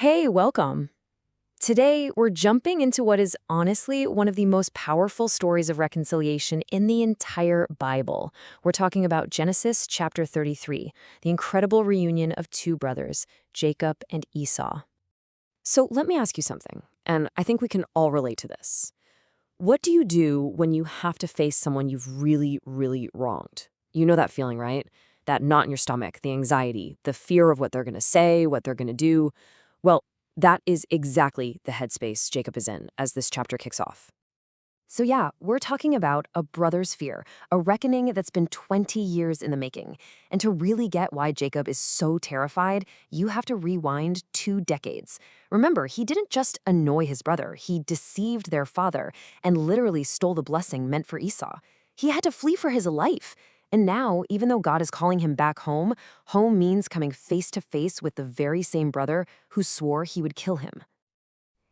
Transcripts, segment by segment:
Hey, welcome. Today, we're jumping into what is honestly one of the most powerful stories of reconciliation in the entire Bible. We're talking about Genesis chapter 33, the incredible reunion of two brothers, Jacob and Esau. So let me ask you something, and I think we can all relate to this. What do you do when you have to face someone you've really wronged? You know that feeling, right? That knot in your stomach, the anxiety, the fear of what they're going to say, what they're going to do. Well, that is exactly the headspace Jacob is in as this chapter kicks off. So yeah, we're talking about a brother's fear, a reckoning that's been 20 years in the making. And to really get why Jacob is so terrified, you have to rewind 2 decades. Remember, he didn't just annoy his brother, he deceived their father and literally stole the blessing meant for Esau. He had to flee for his life. And now, even though God is calling him back home, home means coming face to face with the very same brother who swore he would kill him.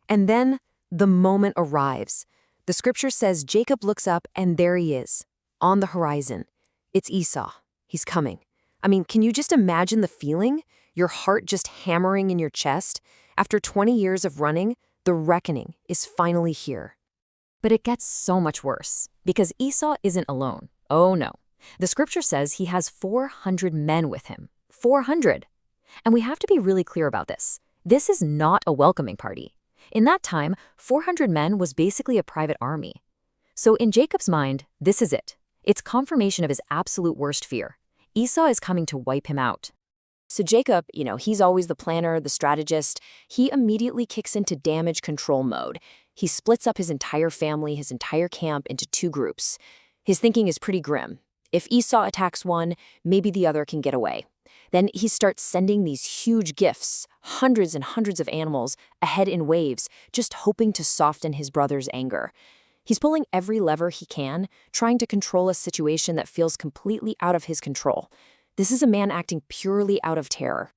And then the moment arrives. The scripture says Jacob looks up and there he is, on the horizon. It's Esau. He's coming. I mean, can you just imagine the feeling? Your heart just hammering in your chest? After 20 years of running, the reckoning is finally here. But it gets so much worse, because Esau isn't alone. Oh no. The scripture says he has 400 men with him. 400. And we have to be really clear about this. This is not a welcoming party. In that time, 400 men was basically a private army. So in Jacob's mind, this is it. It's confirmation of his absolute worst fear. Esau is coming to wipe him out. So Jacob, he's always the planner, the strategist. He immediately kicks into damage control mode. He splits up his entire family, his entire camp into 2 groups. His thinking is pretty grim. If Esau attacks one, maybe the other can get away. Then he starts sending these huge gifts, hundreds and hundreds of animals, ahead in waves, just hoping to soften his brother's anger. He's pulling every lever he can, trying to control a situation that feels completely out of his control. This is a man acting purely out of terror.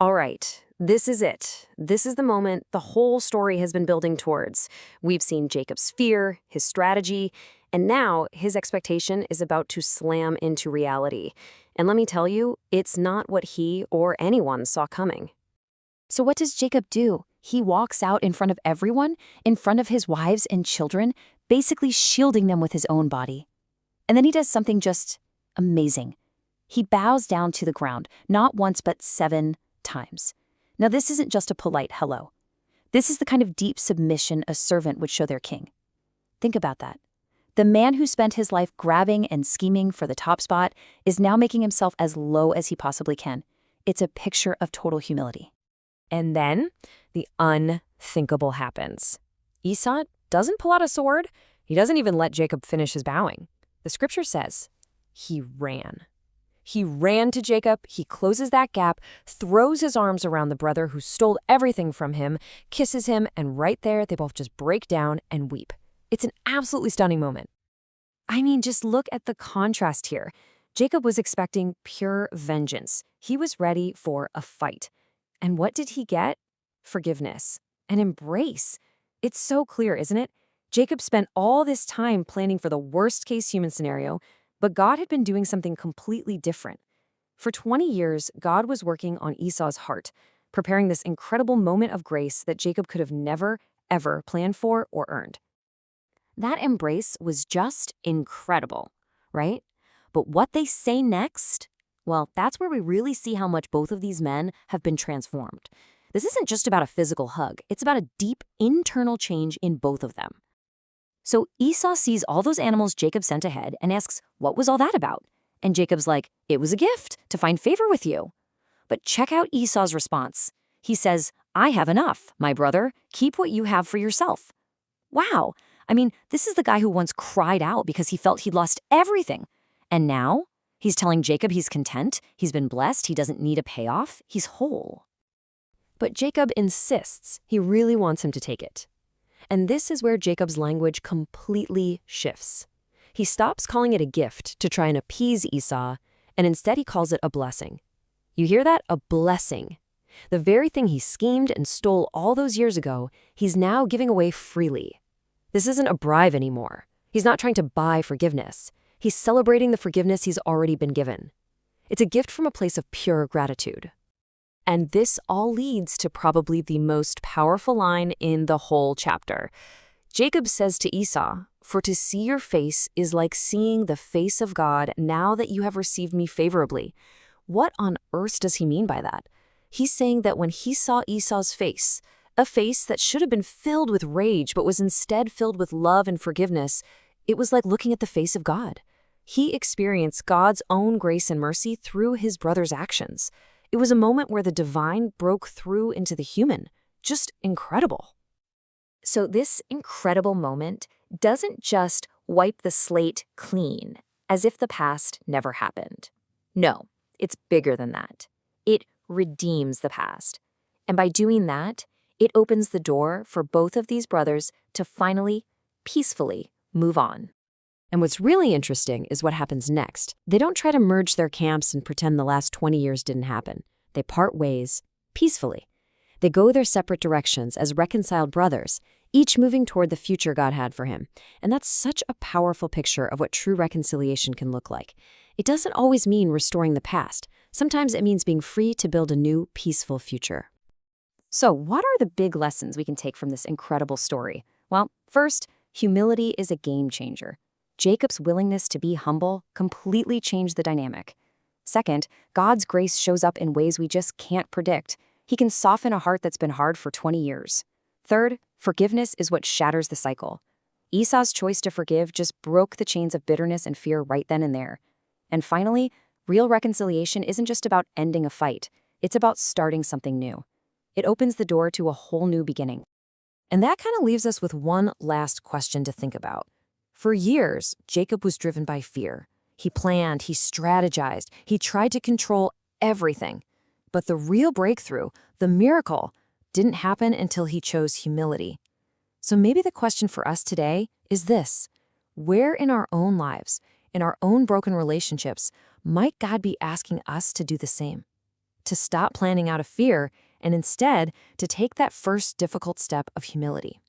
All right, this is it. This is the moment the whole story has been building towards. We've seen Jacob's fear, his strategy, and now his expectation is about to slam into reality. And let me tell you, it's not what he or anyone saw coming. So what does Jacob do? He walks out in front of everyone, in front of his wives and children, basically shielding them with his own body. And then he does something just amazing. He bows down to the ground, not once but 7 times. Now this isn't just a polite hello. This is the kind of deep submission a servant would show their king. Think about that. The man who spent his life grabbing and scheming for the top spot is now making himself as low as he possibly can. It's a picture of total humility. And then the unthinkable happens. Esau doesn't pull out a sword. He doesn't even let Jacob finish his bowing. The scripture says he ran. He ran to Jacob, he closes that gap, throws his arms around the brother who stole everything from him, kisses him, and right there they both just break down and weep. It's an absolutely stunning moment. I mean, just look at the contrast here. Jacob was expecting pure vengeance. He was ready for a fight. And what did he get? Forgiveness. An embrace. It's so clear, isn't it? Jacob spent all this time planning for the worst-case human scenario, but God had been doing something completely different. For 20 years, God was working on Esau's heart, preparing this incredible moment of grace that Jacob could have never, ever planned for or earned. That embrace was just incredible, right? But what they say next? Well, that's where we really see how much both of these men have been transformed. This isn't just about a physical hug. It's about a deep internal change in both of them. So Esau sees all those animals Jacob sent ahead and asks, what was all that about? And Jacob's like, it was a gift to find favor with you. But check out Esau's response. He says, I have enough, my brother. Keep what you have for yourself. Wow. I mean, this is the guy who once cried out because he felt he'd lost everything. And now he's telling Jacob he's content, he's been blessed, he doesn't need a payoff, he's whole. But Jacob insists he really wants him to take it. And this is where Jacob's language completely shifts. He stops calling it a gift to try and appease Esau, and instead he calls it a blessing. You hear that? A blessing. The very thing he schemed and stole all those years ago, he's now giving away freely. This isn't a bribe anymore. He's not trying to buy forgiveness. He's celebrating the forgiveness he's already been given. It's a gift from a place of pure gratitude. And this all leads to probably the most powerful line in the whole chapter. Jacob says to Esau, "For to see your face is like seeing the face of God now that you have received me favorably." What on earth does he mean by that? He's saying that when he saw Esau's face, a face that should have been filled with rage but was instead filled with love and forgiveness, it was like looking at the face of God. He experienced God's own grace and mercy through his brother's actions. It was a moment where the divine broke through into the human. Just incredible. So this incredible moment doesn't just wipe the slate clean, as if the past never happened. No, it's bigger than that. It redeems the past. And by doing that, it opens the door for both of these brothers to finally, peacefully move on. And what's really interesting is what happens next. They don't try to merge their camps and pretend the last 20 years didn't happen. They part ways peacefully. They go their separate directions as reconciled brothers, each moving toward the future God had for him. And that's such a powerful picture of what true reconciliation can look like. It doesn't always mean restoring the past. Sometimes it means being free to build a new, peaceful future. So what are the big lessons we can take from this incredible story? Well, first, humility is a game changer. Jacob's willingness to be humble completely changed the dynamic. Second, God's grace shows up in ways we just can't predict. He can soften a heart that's been hard for 20 years. Third, forgiveness is what shatters the cycle. Esau's choice to forgive just broke the chains of bitterness and fear right then and there. And finally, real reconciliation isn't just about ending a fight. It's about starting something new. It opens the door to a whole new beginning. And that kind of leaves us with one last question to think about. For years, Jacob was driven by fear. He planned, he strategized, he tried to control everything. But the real breakthrough, the miracle, didn't happen until he chose humility. So maybe the question for us today is this: where in our own lives, in our own broken relationships, might God be asking us to do the same? To stop planning out of fear and instead to take that first difficult step of humility.